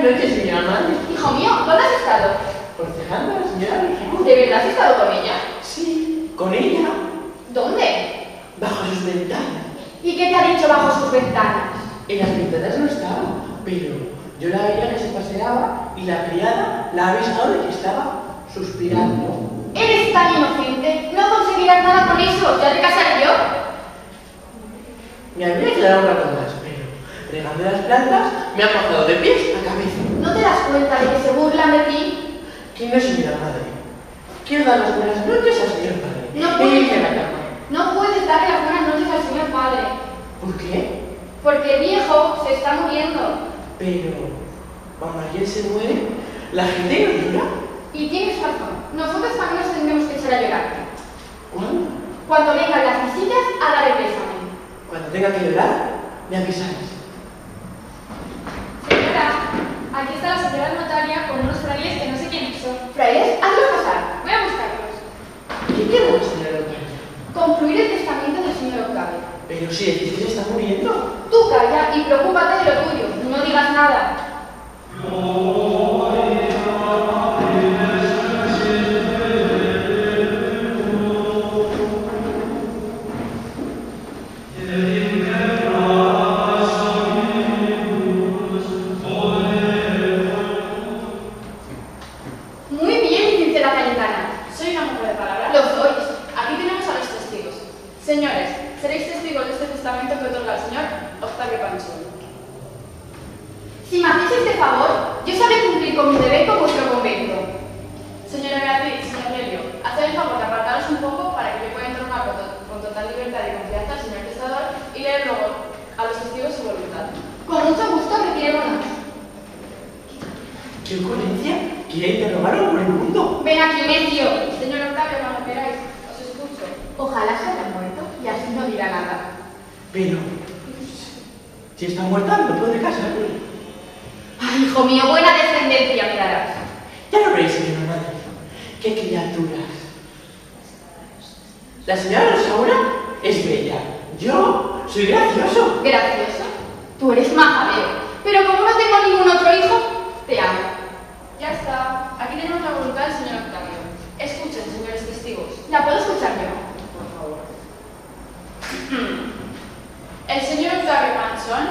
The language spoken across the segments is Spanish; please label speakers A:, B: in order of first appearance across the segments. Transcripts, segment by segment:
A: Buenas noches, señora madre.
B: Hijo mío, ¿dónde has estado?
A: Cortejando a la señora Virgen.
B: ¿De verdad has estado con ella?
A: Sí, con ella.
B: ¿Dónde?
A: Bajo sus ventanas.
B: ¿Y qué te ha dicho bajo sus ventanas?
A: En las ventanas no estaba, pero yo la veía que se paseaba y la criada la ha avisado de que estaba suspirando.
B: Eres tan inocente, no conseguirás nada con eso, ya te casaré yo.
A: Me habría quedado un rato más, pero regando las plantas me ha pasado de pies a cabeza.
B: ¿No te das cuenta de que se burlan de ti?
A: Que no, señora madre. Quiero dar las buenas noches al señor padre.
B: No puedes.
A: Irse a la cama.
B: No puedes darle las buenas noches al señor padre,
A: ¿Por qué?
B: porque el viejo se está muriendo.
A: Pero, cuando alguien se muere, la gente no llora.
B: Y tienes razón, nosotros también nos tendremos que echar a llorar.
A: ¿Cuándo?
B: Cuando vengan las visitas a dar el pésame.
A: Cuando tenga que llorar, me avisarás.
C: Señora, aquí está la señora notaria con unos frailes que no sé quiénes son.
B: Frailes, hazlo pasar.
C: Voy a buscarlos.
A: ¿Qué quiere la señora notaria?
B: Concluir el testamento del señor Octavio.
A: Pero si decís que se está muriendo.
B: Tú calla y preocúpate de lo tuyo, no digas nada. Muy bien, licenciada Cayetana.
C: Soy una mujer de palabra.
B: Lo sois.
C: Aquí tenemos a los testigos. Señores, seréis testigos de este testamento que otorga el señor Octavio Panchón.
B: Si me hacéis este favor, yo sabré cumplir con mi deber con vuestro convento.
C: Señora Beatriz, señor Lelio, haced el favor de apartaros un poco para que yo pueda interrogar con total libertad y confianza al señor testador y leer luego a los testigos su voluntad.
B: Con mucho gusto, retirémonos.
A: ¿Qué ocurrencia? ¿Quiere interrogarlo por el mundo?
B: Ven aquí, necio.
C: Señor Octavio, cuando queráis, os escucho.
B: Ojalá se haya muerto y así no dirá nada.
A: Pero, si está muerta, no puede casarme.
B: Ay, hijo mío, buena descendencia me darás.
A: Ya lo veis, señora madre. ¡Qué criaturas! La señora Rosaura es bella. Yo soy gracioso.
B: Gracioso. Tú eres majadero. Pero como no tengo ningún otro hijo, te amo.
C: Ya está. Aquí tenemos la voluntad del señor Octavio. Escuchen, señores testigos.
B: ¿La puedo escuchar yo?
C: Por favor. El señor Octavio Panchón,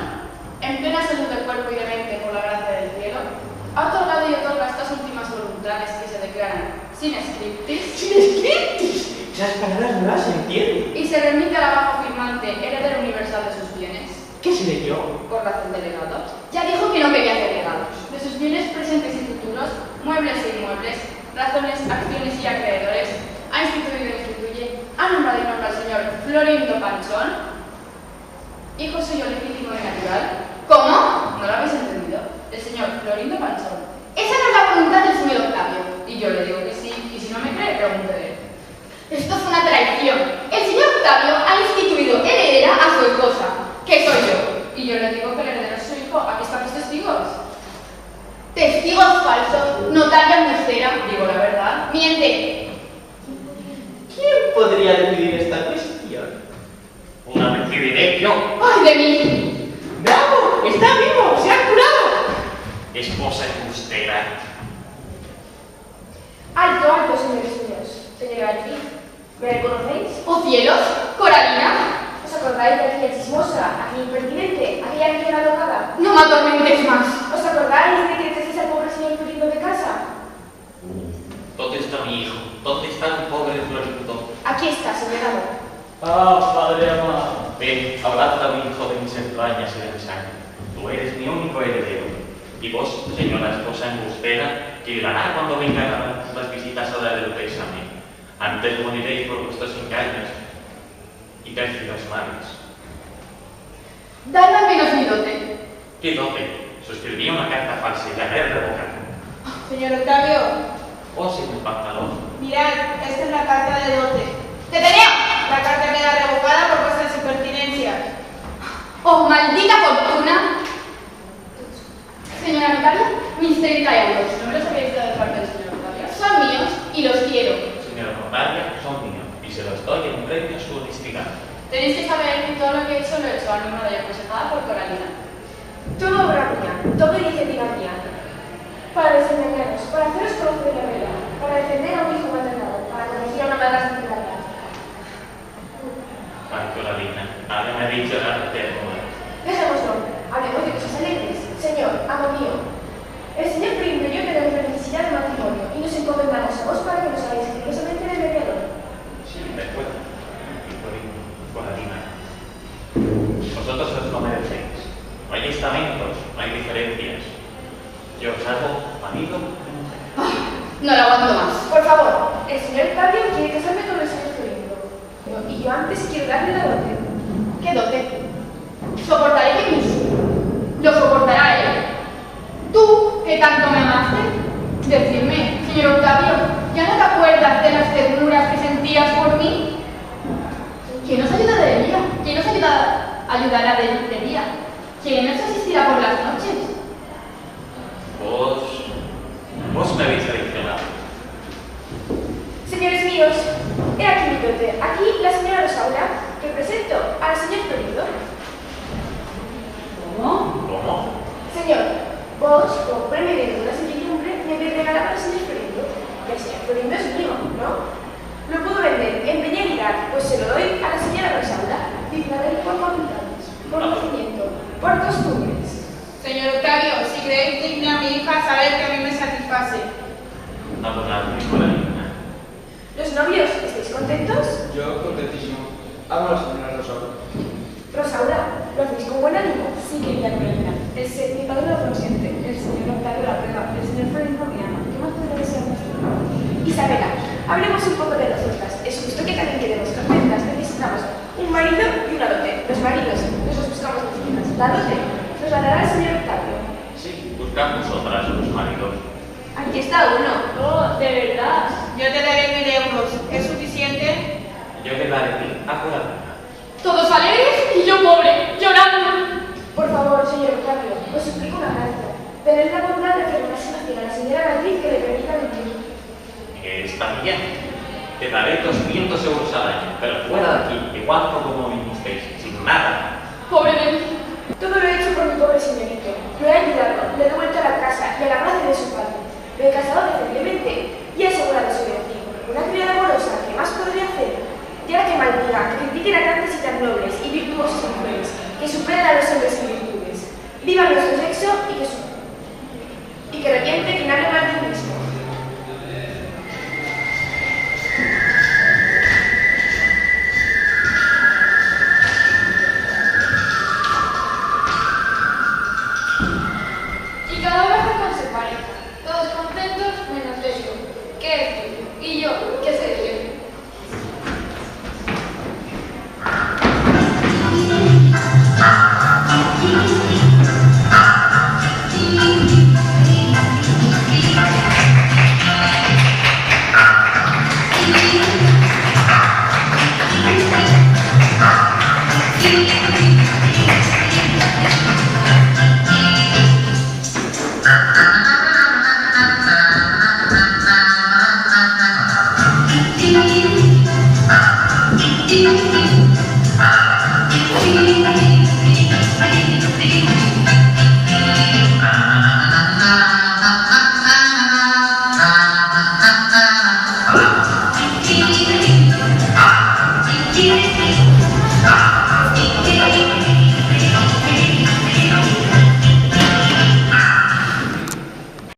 C: en plena salud de cuerpo y de mente por la gracia del cielo, ha otorgado y otorga estas últimas voluntades que se declaran sin scriptis
A: ¡Sin scriptis! Esas palabras no las entiendo.
C: y se remite al abajo firmante heredero universal de sus bienes,
A: ¿Qué seré yo?
C: por razón de legado,
B: Ya dijo que no quería hacer legados.
C: de sus bienes presentes y futuros, muebles e inmuebles, razones, acciones y acreedores, ha instituido y instituye, ha nombrado y nombra al señor Florindo Panchón, hijo suyo legítimo y natural.
B: ¿Cómo?
C: ¿No lo habéis entendido? El señor Florindo Panchón.
B: Esa no es la voluntad del señor Octavio.
C: Y yo le digo que sí, y si no me cree, pregúntele.
B: Esto es una traición. El señor Octavio ha instituido heredera a su esposa, que soy yo.
C: Y yo le digo que el heredero es su hijo. Aquí están los testigos.
B: Testigos falsos, notaria embustera.
C: Digo la verdad.
B: Miente.
A: ¿Quién podría decidir esta cuestión?
D: Una decidiré yo.
B: ¡Ay, de mí!
A: ¡Bravo! ¡Está vivo! ¡Se ha curado!
D: Esposa embustera.
C: Alto, alto, señores míos. Señora Beatriz, ¿me reconocéis?
B: ¡Oh cielos! ¡Coralina!
C: ¿Os acordáis de aquella chismosa, aquella impertinente, aquella niña alocada?
B: No me atormentes más.
C: ¿Os acordáis de que traéis al pobre señor Florindo de casa?
D: ¿Dónde está mi hijo? ¿Dónde está mi pobre Florindo?
C: Aquí está, señora.
E: Ah, padre amado.
D: Ven, hablad a mi hijo de mis entrañas y de mi sangre. Tú eres mi único heredero. Y vos, señora esposa embustera, que llorará cuando vengan las visitas a dar el pésame. Antes moriréis por vuestros engaños y pérfidos males.
B: Dame al menos mi dote.
D: ¿Qué dote? Suscribí una carta falsa y la he revocado.
C: Señor Octavio,
D: Oh, señor pantalón.
C: mirad, esta es la carta de dote.
B: ¡Deteneo!
C: La carta queda revocada por vuestras impertinencias.
B: ¡Oh, maldita fortuna! Señora notaria, mis 30 euros.
C: ¿No me los habéis dado de parte del señor Octavio?
B: Son míos y los quiero.
D: Señora notaria, son míos y se los doy en premio a su honestidad.
C: Tenéis que saber que todo lo que he hecho lo he hecho a número de aconsejada por Coralina.
F: Todo obra mía, todo iniciativa mía. para desengañaros, para haceros conocer la verdad, para defender a un hijo maternado, para corregir a una madrastra engañada.
D: Marcoladina, ahora me ha dicho la ternura.
F: Dejémoslo, hablemos de cosas alegres. Señor, amo mío, el señor Príncipe y yo tenemos la necesidad de matrimonio y nos encomendamos a vos para que nos hagáis generosamente de mediador.
D: Sí, de acuerdo. Marcoladina. Vosotros os lo merecéis. No hay estamentos, no hay diferencias. Yo os hago marido.
B: No lo aguanto más.
F: Por favor, el señor Octavio quiere casarme con el señor Florinda. Y yo antes quiero darle la dote.
B: ¿Qué dote? Soportaré que mismo. Lo soportará él. Tú, que tanto me amaste, decidme, señor Octavio, ¿ya no te acuerdas de las ternuras que sentías por mí? ¿Quién nos ayudaría? ¿Quién nos ayudará de día? ¿Quién nos asistirá por las noches?
D: Vos me habéis traicionado.
F: Señores míos, he aquí mi dote. Aquí la señora Rosaura, que presento al señor Florinda.
B: ¿Cómo?
D: ¿Cómo?
F: Señor, vos, como premio de una servidumbre, me habéis regalado al señor Florinda. Y el señor Florinda es mío, ¿no? Lo puedo vender, empeñar y dar, pues se lo doy a la señora Rosaura, digna de él por facultades, por nacimiento, por costumbres.
C: Señor Octavio, si creéis digna a mi hija, saber que a mí me satisface.
D: Abonad mi Marcoladina.
F: ¿Los novios, estáis contentos?
E: Yo contentísimo. Amo a la señora Rosaura.
F: Rosaura, ¿lo hacéis con buen ánimo? Sí, querida Florinda. Mi padre lo consiente, el señor Octavio la prueba, el señor Florinda me ama. ¿Qué más podría desear nuestro? Isabela, hablemos un poco de nosotras. Es justo que también queremos contentas. Necesitamos un marido y una dote. Los maridos nos los buscamos nosotras. La dote nos la dará el señor Octavio.
D: Sí, buscad vosotras los maridos.
F: Aquí está uno.
C: Oh, de verdad. Yo te daré 1000 euros. ¿Es suficiente?
D: Yo le daré mi Marcoladina.
B: Todos alegres y yo pobre, llorando.
F: Por favor, señor Octavio, os suplico una gracia. Tened la bondad de hacer una asignación a la señora Beatriz que le permita mentir.
D: Está bien. Te daré 200 euros al año, pero fuera de aquí, igual como vinisteis, sin nada.
B: Pobre de mí.
F: Todo lo he hecho por mi pobre señorito. Lo he ayudado, le he devuelto a la casa y a la gracia de su padre. Lo he casado decentemente y he asegurado su elección. Una criada amorosa, ¿qué más podría hacer? Y ahora que maldiga, que critiquen a tantas y tan nobles y virtuosas mujeres, que superan a los hombres en virtudes. Viva nuestro sexo y que reviente quien hable mal de mismo.
B: Y cada vez con su pareja. Todos contentos menos de yo. ¿Qué es tuyo? Y yo, ¿qué sé yo?